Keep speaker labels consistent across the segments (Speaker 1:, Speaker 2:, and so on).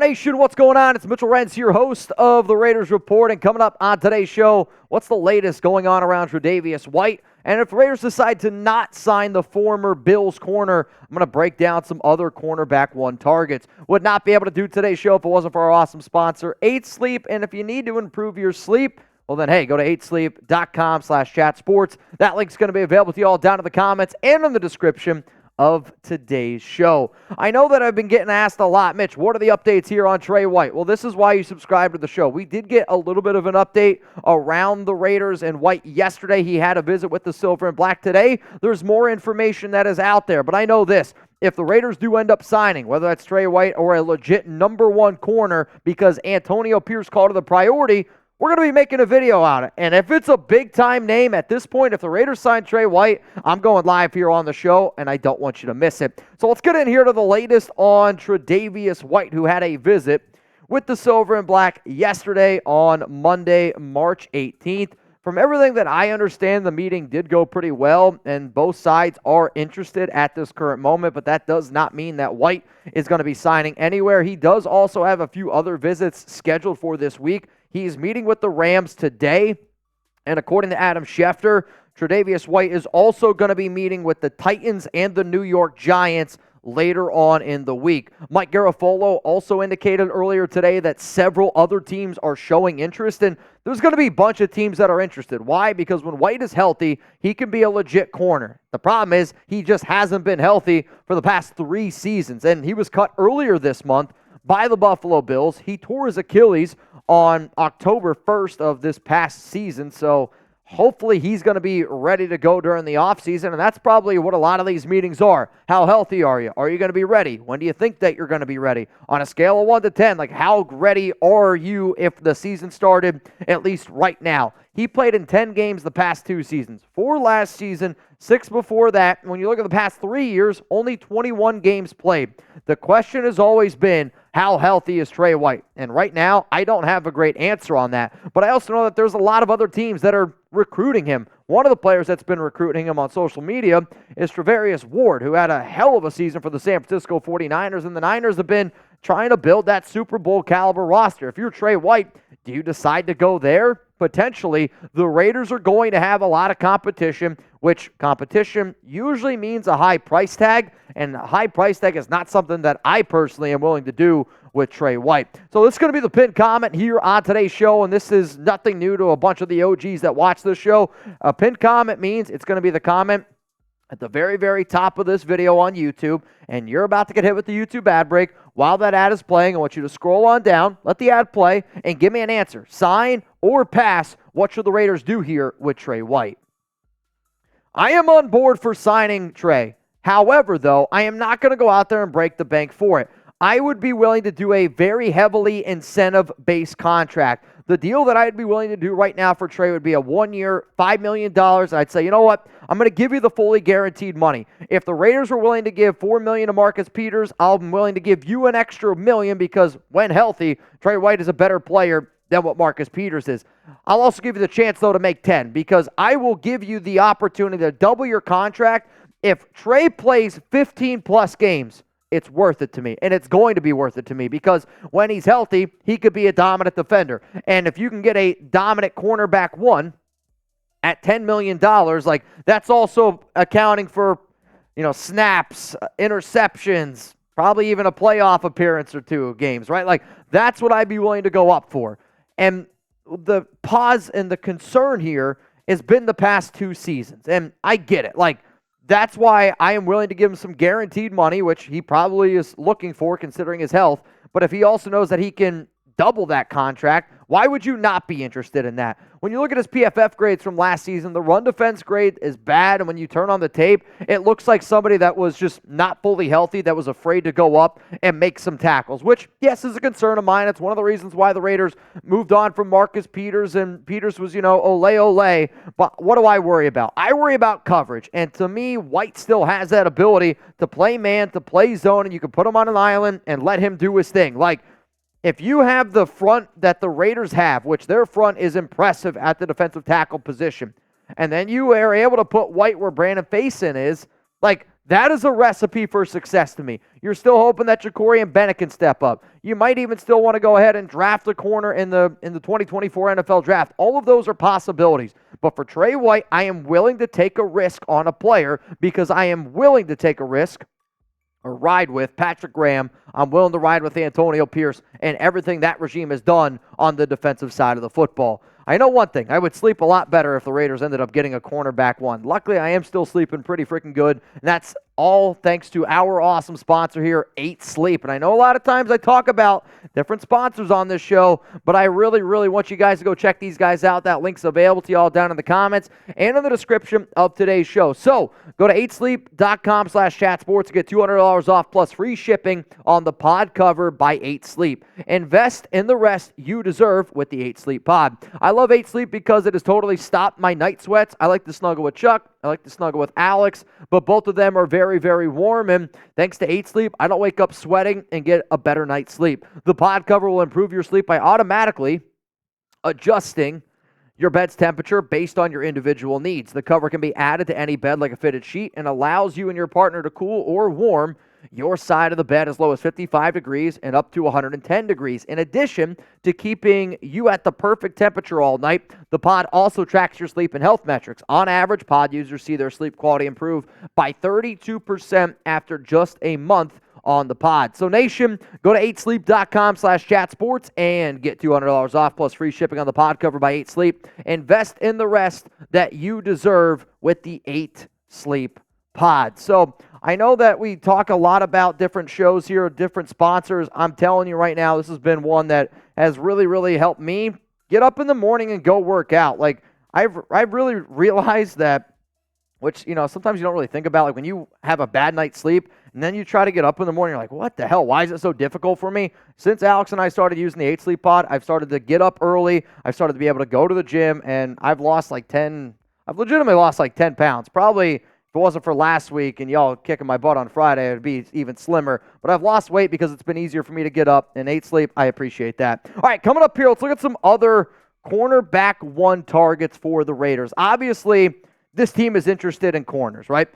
Speaker 1: Nation, what's going on? It's Mitchell Renz here, host of the Raiders Report, and coming up on today's show, what's the latest going on around Tre'Davious White? And if the Raiders decide to not sign the former Bills corner, I'm going to break down some other cornerback one targets. Would not be able to do today's show if it wasn't for our awesome sponsor, 8 Sleep. And if you need to improve your sleep, well then, hey, go to 8sleep.com/chatsports. That link's going to be available to you all down in the comments and in the description of today's show. I know that I've been getting asked a lot, Mitch, what are the updates here on Tre White? Well, this is why you subscribe to the show. We did get a little bit of an update around the Raiders and White yesterday. He had a visit with the Silver and Black. Today, there's more information that is out there, but I know this. If the Raiders do end up signing, whether that's Tre White or a legit number one corner because Antonio Pierce called it a priority, we're going to be making a video on it. And if it's a big-time name at this point, if the Raiders sign Tre White, I'm going live here on the show, and I don't want you to miss it. So let's get in here to the latest on Tre'Davious White, who had a visit with the Silver and Black yesterday on Monday, March 18th. From everything that I understand, the meeting did go pretty well, and both sides are interested at this current moment, but that does not mean that White is going to be signing anywhere. He does also have a few other visits scheduled for this week. He's meeting with the Rams today, and according to Adam Schefter, Tre'Davious White is also going to be meeting with the Titans and the New York Giants later on in the week. Mike Garafolo also indicated earlier today that several other teams are showing interest, and there's going to be a bunch of teams that are interested. Why? Because when White is healthy, he can be a legit corner. The problem is he just hasn't been healthy for the past 3 seasons, and he was cut earlier this month by the Buffalo Bills. He tore his Achilles on October 1st of this past season, so hopefully he's going to be ready to go during the offseason, and that's probably what a lot of these meetings are. How healthy are you? Are you going to be ready? When do you think that you're going to be ready? On a scale of 1 to 10, like how ready are you if the season started, at least right now? He played in 10 games the past 2 seasons. 4 last season, 6 before that. When you look at the past 3 years, only 21 games played. The question has always been, how healthy is Tre White? And right now, I don't have a great answer on that. But I also know that there's a lot of other teams that are recruiting him. One of the players that's been recruiting him on social media is Tre'Davious Ward, who had a hell of a season for the San Francisco 49ers, and the Niners have been trying to build that Super Bowl caliber roster. If you're Tre White, do you decide to go there? Potentially, the Raiders are going to have a lot of competition, which competition usually means a high price tag, and a high price tag is not something that I personally am willing to do with Tre White. So this is going to be the pinned comment here on today's show, and this is nothing new to a bunch of the OGs that watch this show. A pinned comment means it's going to be the comment at the very, very top of this video on YouTube, and you're about to get hit with the YouTube ad break. While that ad is playing, I want you to scroll on down, let the ad play, and give me an answer. Sign or pass, what should the Raiders do here with Tre White? I am on board for signing Tre. However, though, I am not going to go out there and break the bank for it. I would be willing to do a very heavily incentive-based contract. The deal that I'd be willing to do right now for Tre would be a 1-year, $5 million. And I'd say, you know what? I'm going to give you the fully guaranteed money. If the Raiders were willing to give $4 million to Marcus Peters, I'm willing to give you an extra $1 million because when healthy, Tre White is a better player than what Marcus Peters is. I'll also give you the chance, though, to make 10 because I will give you the opportunity to double your contract. If Tre plays 15-plus games, it's worth it to me, and it's going to be worth it to me because when he's healthy, he could be a dominant defender. And if you can get a dominant cornerback one at $10 million, like that's also accounting for, snaps, interceptions, probably even a playoff appearance or 2 of games, right? Like that's what I'd be willing to go up for. And the pause and the concern here has been the past 2 seasons, and I get it. Like, that's why I am willing to give him some guaranteed money, which he probably is looking for considering his health. But if he also knows that he can double that contract, why would you not be interested in that? When you look at his PFF grades from last season, the run defense grade is bad, and when you turn on the tape, it looks like somebody that was just not fully healthy, that was afraid to go up and make some tackles, which, yes, is a concern of mine. It's one of the reasons why the Raiders moved on from Marcus Peters, and Peters was, ole. But what do I worry about? I worry about coverage, and to me, White still has that ability to play man, to play zone, and you can put him on an island and let him do his thing. Like, if you have the front that the Raiders have, which their front is impressive at the defensive tackle position, and then you are able to put White where Brandon Facyson is, like, That is a recipe for success to me. You're still hoping that Ja'Cory Bennett can step up. You might even still want to go ahead and draft a corner in the 2024 NFL draft. All of those are possibilities. But for Tre White, I am willing to take a risk on a player because I am willing to take a risk or ride with Patrick Graham. I'm willing to ride with Antonio Pierce and everything that regime has done on the defensive side of the football. I know one thing. I would sleep a lot better if the Raiders ended up getting a cornerback one. Luckily, I am still sleeping pretty freaking good, and that's all thanks to our awesome sponsor here, 8 Sleep. And I know a lot of times I talk about different sponsors on this show, but I really, really want you guys to go check these guys out. That link's available to you all down in the comments and in the description of today's show. So go to 8sleep.com/chatsports to get $200 off plus free shipping on the pod cover by 8 Sleep. Invest in the rest you deserve with the 8 Sleep pod. I love 8 Sleep because it has totally stopped my night sweats. I like to snuggle with Chuck. I like to snuggle with Alex, but both of them are very, very warm, and thanks to 8 Sleep, I don't wake up sweating and get a better night's sleep. The pod cover will improve your sleep by automatically adjusting your bed's temperature based on your individual needs. The cover can be added to any bed like a fitted sheet and allows you and your partner to cool or warm your side of the bed as low as 55 degrees and up to 110 degrees. In addition to keeping you at the perfect temperature all night, the pod also tracks your sleep and health metrics. On average, pod users see their sleep quality improve by 32% after just a month on the pod. So nation, go to 8sleep.com/chatsports and get $200 off plus free shipping on the pod cover by 8 Sleep. Invest in the rest that you deserve with the 8 Sleep pod. So I know that we talk a lot about different shows here, different sponsors. I'm telling you right now, this has been one that has really, really helped me get up in the morning and go work out. Like I've really realized that, which, you know, sometimes you don't really think about, like when you have a bad night's sleep and then you try to get up in the morning, you're like, what the hell? Why is it so difficult for me? Since Alex and I started using the 8 Sleep pod, I've started to get up early. I've started to be able to go to the gym, and I've legitimately lost like 10 pounds. Probably if it wasn't for last week and y'all kicking my butt on Friday, it would be even slimmer. But I've lost weight because it's been easier for me to get up. And 8 Sleep, I appreciate that. All right, coming up here, let's look at some other cornerback one targets for the Raiders. Obviously, this team is interested in corners, right?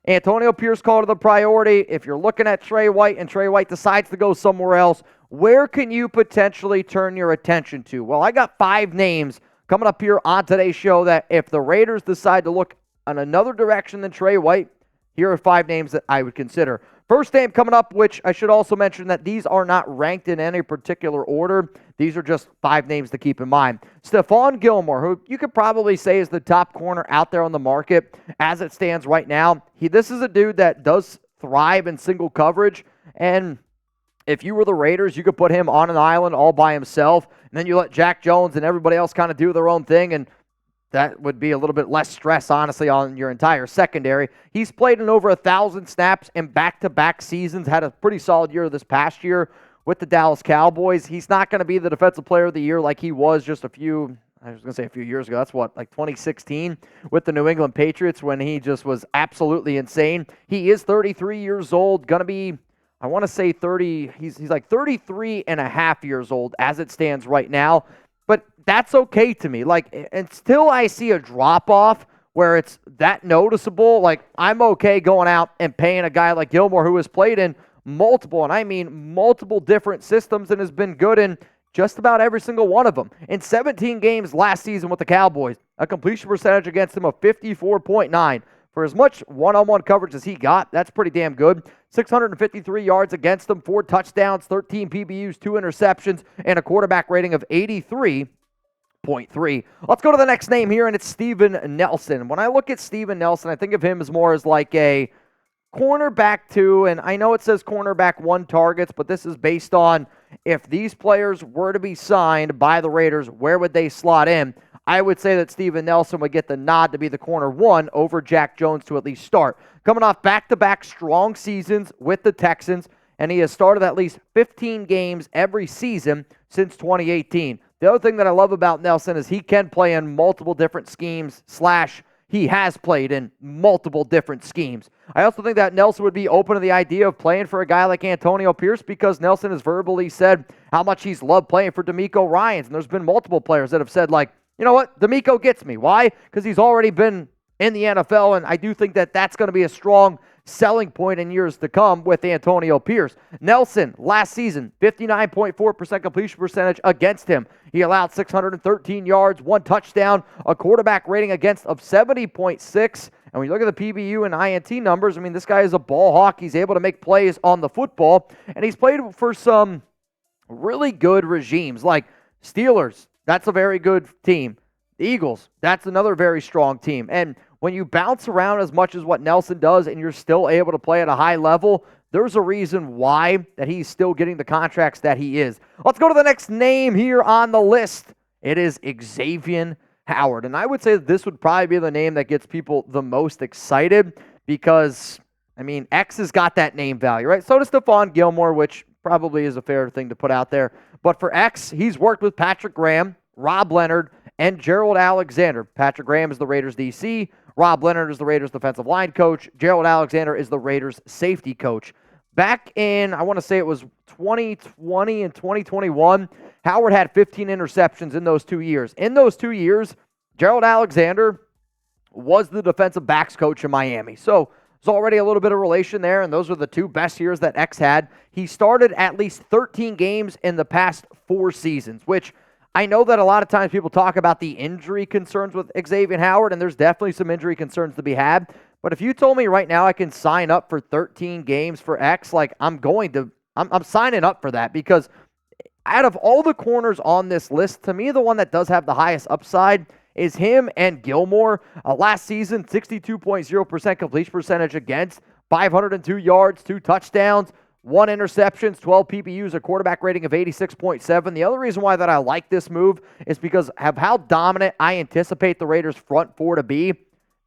Speaker 1: Antonio Pierce called it the priority. If you're looking at Tre White and Tre White decides to go somewhere else, where can you potentially turn your attention to? Well, I got 5 names coming up here on today's show that if the Raiders decide to look in another direction than Tre White, here are 5 names that I would consider. First name coming up, which I should also mention that these are not ranked in any particular order. These are just 5 names to keep in mind. Stephon Gilmore, who you could probably say is the top corner out there on the market as it stands right now. This is a dude that does thrive in single coverage, and if you were the Raiders, you could put him on an island all by himself, and then you let Jack Jones and everybody else kind of do their own thing, and that would be a little bit less stress, honestly, on your entire secondary. He's played in over 1,000 snaps in back-to-back seasons, had a pretty solid year this past year with the Dallas Cowboys. He's not going to be the Defensive Player of the Year like he was just a few years ago. That's like 2016 with the New England Patriots when he just was absolutely insane. He is 33 years old, going to be, I want to say 30, he's like 33 and a half years old as it stands right now. But that's okay to me. Like, until I see a drop-off where it's that noticeable, like, I'm okay going out and paying a guy like Gilmore who has played in multiple, and I mean multiple different systems and has been good in just about every single one of them. In 17 games last season with the Cowboys, a completion percentage against him of 54.9. For as much one-on-one coverage as he got, that's pretty damn good. 653 yards against them, 4 touchdowns, 13 PBUs, 2 interceptions, and a quarterback rating of 83.3. Let's go to the next name here, and it's Steven Nelson. When I look at Steven Nelson, I think of him as more as like a cornerback 2, and I know it says cornerback 1 targets, but this is based on if these players were to be signed by the Raiders, where would they slot in? I would say that Steven Nelson would get the nod to be the corner 1 over Jack Jones to at least start. Coming off back-to-back strong seasons with the Texans, and he has started at least 15 games every season since 2018. The other thing that I love about Nelson is he can play in multiple different schemes / he has played in multiple different schemes. I also think that Nelson would be open to the idea of playing for a guy like Antonio Pierce because Nelson has verbally said how much he's loved playing for DeMeco Ryans, and there's been multiple players that have said, like, you know what, DeMeco gets me. Why? Because he's already been in the NFL, and I do think that that's going to be a strong selling point in years to come with Antonio Pierce. Nelson, last season, 59.4% completion percentage against him. He allowed 613 yards, 1 touchdown, a quarterback rating against of 70.6. And when you look at the PBU and INT numbers, I mean, this guy is a ball hawk. He's able to make plays on the football, and he's played for some really good regimes like Steelers. That's a very good team. The Eagles, that's another very strong team. And when you bounce around as much as what Nelson does and you're still able to play at a high level, there's a reason why that he's still getting the contracts that he is. Let's go to the next name here on the list. It is Xavier Howard. And I would say that this would probably be the name that gets people the most excited because, I mean, X has got that name value, right? So does Stephon Gilmore, which probably is a fair thing to put out there. But for X, he's worked with Patrick Graham, Rob Leonard, and Gerald Alexander. Patrick Graham is the Raiders DC. Rob Leonard is the Raiders defensive line coach. Gerald Alexander is the Raiders safety coach. Back in, I want to say it was 2020 and 2021, Howard had 15 interceptions in those 2 years. In those 2 years, Gerald Alexander was the defensive backs coach in Miami. So there's already a little bit of relation there, and those were the 2 best years that X had. He started at least 13 games in the past 4 seasons, which I know that a lot of times people talk about the injury concerns with Xavier Howard, and there's definitely some injury concerns to be had. But if you told me right now I can sign up for 13 games for X, like I'm signing up for that because out of all the corners on this list, to me, the one that does have the highest upside is him and Gilmore. Last season, 62.0% completion percentage against, 502 yards, 2 touchdowns, 1 interceptions, 12 PPUs, a quarterback rating of 86.7. The other reason why that I like this move is because of how dominant I anticipate the Raiders' front 4 to be.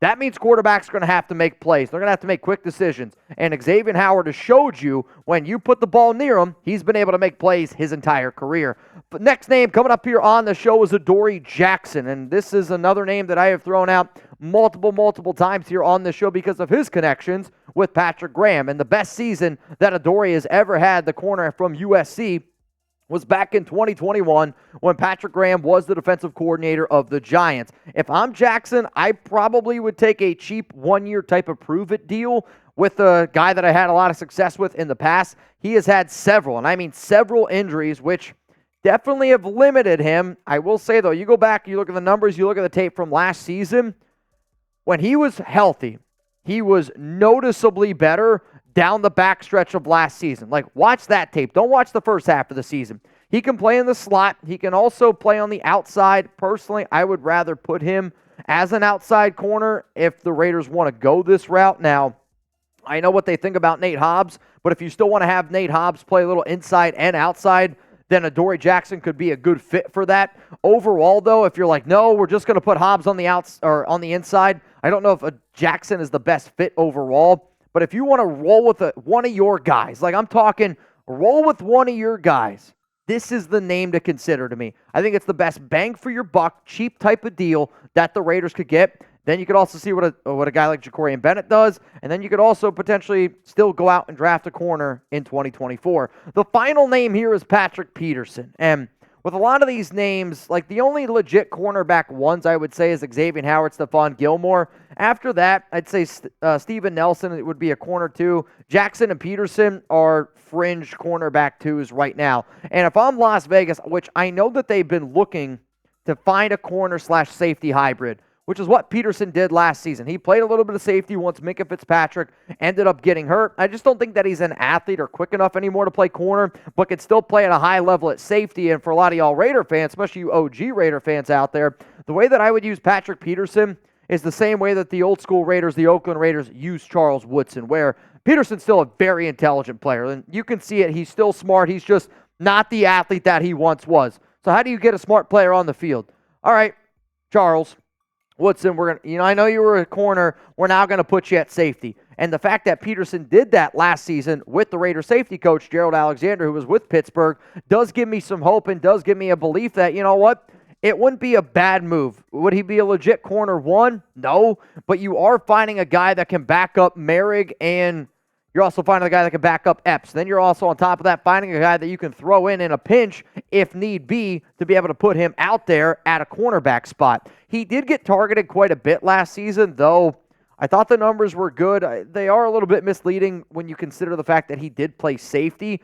Speaker 1: That means quarterbacks are going to have to make plays. They're going to have to make quick decisions. And Xavier Howard has showed you when you put the ball near him, he's been able to make plays his entire career. But next name coming up here on the show is Adoree Jackson. And this is another name that I have thrown out multiple times here on the show because of his connections with Patrick Graham. And the best season that Adoree has ever had, the corner from USC, was back in 2021 when Patrick Graham was the defensive coordinator of the Giants. If I'm Jackson, I probably would take a cheap 1-year type of prove-it deal with a guy that I had a lot of success with in the past. He has had several, and I mean several injuries, which definitely have limited him. I will say, though, you go back, you look at the numbers, you look at the tape from last season, when he was healthy, he was noticeably better down the backstretch of last season. Like, watch that tape. Don't watch the first half of the season. He can play in the slot. He can also play on the outside. Personally, I would rather put him as an outside corner if the Raiders want to go this route. Now, I know what they think about Nate Hobbs, but if you still want to have Nate Hobbs play a little inside and outside, then Adoree Jackson could be a good fit for that. Overall, though, if you're like, no, we're just going to put Hobbs on the on the inside, I don't know if Jackson is the best fit overall. But if you want to roll with one of your guys, like I'm talking roll with one of your guys, this is the name to consider to me. I think it's the best bang for your buck, cheap type of deal that the Raiders could get. Then you could also see what a guy like Jacorian Bennett does, and then you could also potentially still go out and draft a corner in 2024. The final name here is Patrick Peterson, and with a lot of these names, like the only legit cornerback ones I would say is Xavier Howard, Stephon Gilmore. After that, I'd say Steven Nelson, it would be a corner 2. Jackson and Peterson are fringe cornerback 2s right now. And if I'm Las Vegas, which I know that they've been looking to find a corner/safety hybrid, which is what Peterson did last season. He played a little bit of safety once Minkah Fitzpatrick ended up getting hurt. I just don't think that he's an athlete or quick enough anymore to play corner, but can still play at a high level at safety. And for a lot of y'all Raider fans, especially you OG Raider fans out there, the way that I would use Patrick Peterson is the same way that the old school Raiders, the Oakland Raiders, used Charles Woodson, where Peterson's still a very intelligent player. And you can see it. He's still smart. He's just not the athlete that he once was. So how do you get a smart player on the field? All right, Charles Woodson, I know you were a corner. We're now going to put you at safety. And the fact that Peterson did that last season with the Raiders safety coach, Gerald Alexander, who was with Pittsburgh, does give me some hope and does give me a belief that, you know what, it wouldn't be a bad move. Would he be a legit corner 1? No. But you are finding a guy that can back up Merrick, and you're also finding a guy that can back up Epps. Then you're also on top of that finding a guy that you can throw in a pinch if need be to be able to put him out there at a cornerback spot. He did get targeted quite a bit last season, though I thought the numbers were good. They are a little bit misleading when you consider the fact that he did play safety.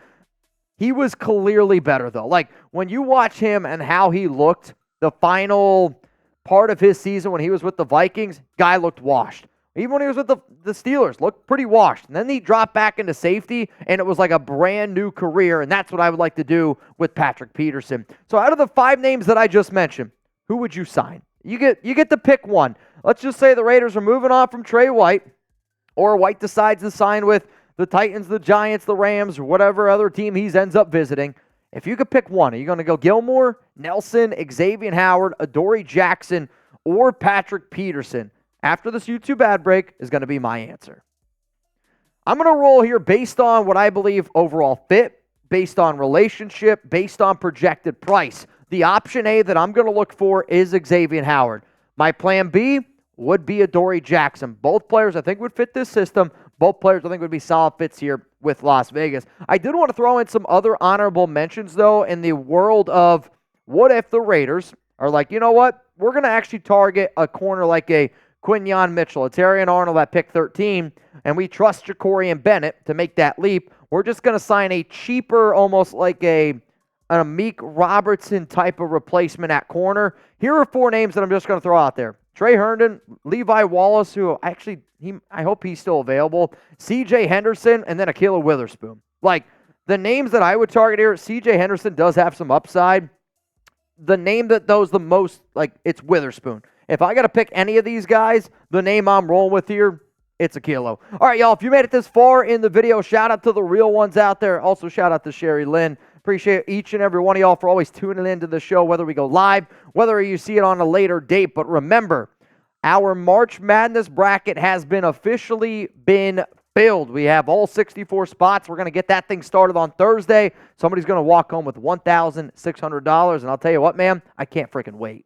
Speaker 1: He was clearly better, though. Like, when you watch him and how he looked the final part of his season when he was with the Vikings, guy looked washed. Even when he was with the Steelers, looked pretty washed. And then he dropped back into safety, and it was like a brand new career, and that's what I would like to do with Patrick Peterson. So out of the 5 names that I just mentioned, who would you sign? You get to pick one. Let's just say the Raiders are moving on from Tre White, or White decides to sign with the Titans, the Giants, the Rams, or whatever other team he ends up visiting. If you could pick one, are you going to go Gilmore, Nelson, Xavier Howard, Adoree Jackson, or Patrick Peterson? After this YouTube ad break is going to be my answer. I'm going to roll here based on what I believe overall fit, based on relationship, based on projected price. The option A that I'm going to look for is Xavier Howard. My plan B would be Adoree Jackson. Both players I think would fit this system. Both players I think would be solid fits here with Las Vegas. I did want to throw in some other honorable mentions, though, in the world of what if the Raiders are like, you know what? We're going to actually target a corner like a Quinyon Mitchell, a Terrion Arnold at pick 13, and we trust Ja'Cory Bennett to make that leap. We're just going to sign a cheaper, almost like an Amik Robertson type of replacement at corner. Here are 4 names that I'm just going to throw out there. Tre Herndon, Levi Wallace, who actually, I hope he's still available, CJ Henderson, and then Ahkello Witherspoon. Like, the names that I would target here, CJ Henderson does have some upside. The name that does the most, like, it's Witherspoon. If I got to pick any of these guys, the name I'm rolling with here, it's Ahkello. All right, y'all, if you made it this far in the video, shout out to the real ones out there. Also, shout out to Sherry Lynn. Appreciate each and every one of y'all for always tuning into the show, whether we go live, whether you see it on a later date. But remember, our March Madness bracket has been officially filled. We have all 64 spots. We're going to get that thing started on Thursday. Somebody's going to walk home with $1,600. And I'll tell you what, man, I can't freaking wait.